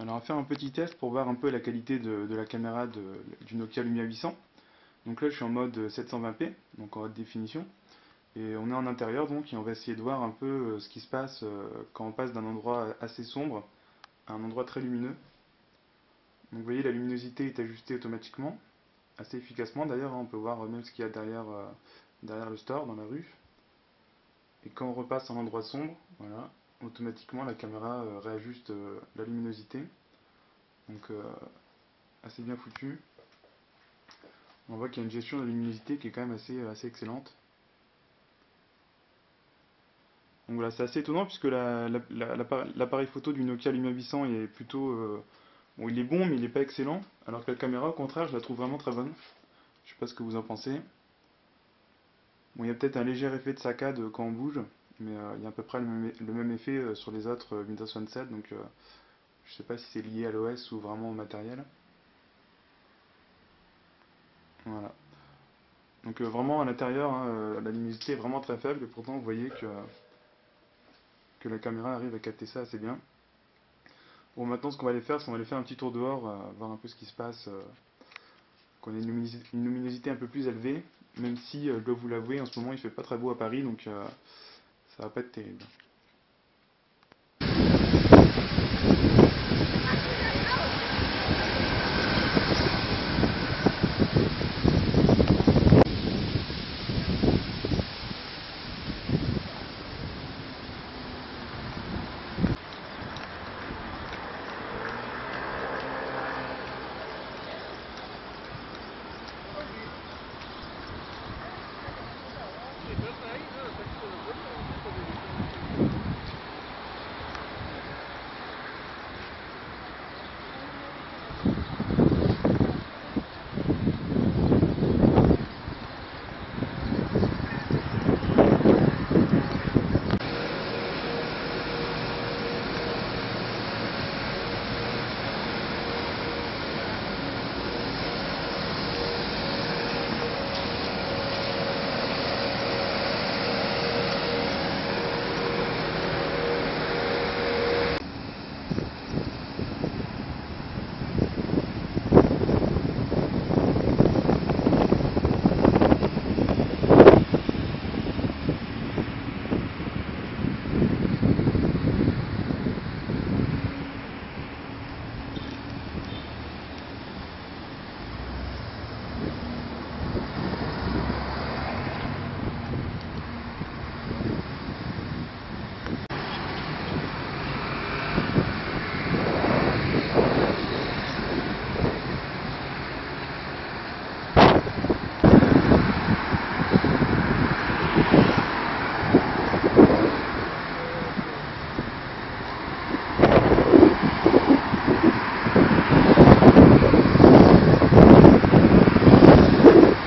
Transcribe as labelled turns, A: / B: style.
A: Alors on va faire un petit test pour voir un peu la qualité de la caméra du Nokia Lumia 800. Donc là je suis en mode 720p, donc en haute définition. Et on est en intérieur donc et on va essayer de voir un peu ce qui se passe quand on passe d'un endroit assez sombre à un endroit très lumineux. Donc vous voyez la luminosité est ajustée automatiquement, assez efficacement d'ailleurs, hein. On peut voir même ce qu'il y a derrière le store dans la rue. Et quand on repasse à un endroit sombre, voilà, automatiquement la caméra réajuste la luminosité. Donc assez bien foutu. On voit qu'il y a une gestion de la luminosité qui est quand même assez excellente. Donc voilà, c'est assez étonnant puisque l'appareil photo du Nokia Lumia 800 est plutôt... bon, il est bon mais il n'est pas excellent, alors que la caméra au contraire je la trouve vraiment très bonne. Je sais pas ce que vous en pensez. Bon, il y a peut-être un léger effet de saccade quand on bouge, mais il y a à peu près le même effet sur les autres Windows Phone 7, donc je sais pas si c'est lié à l'OS ou vraiment au matériel. Voilà. Donc vraiment à l'intérieur, hein, la luminosité est vraiment très faible et pourtant vous voyez que la caméra arrive à capter ça assez bien. Bon, maintenant ce qu'on va aller faire, c'est qu'on va aller faire un petit tour dehors, voir un peu ce qui se passe, qu'on ait une luminosité un peu plus élevée, même si je dois vous l'avouer, en ce moment il fait pas très beau à Paris, donc ça va pas être terrible.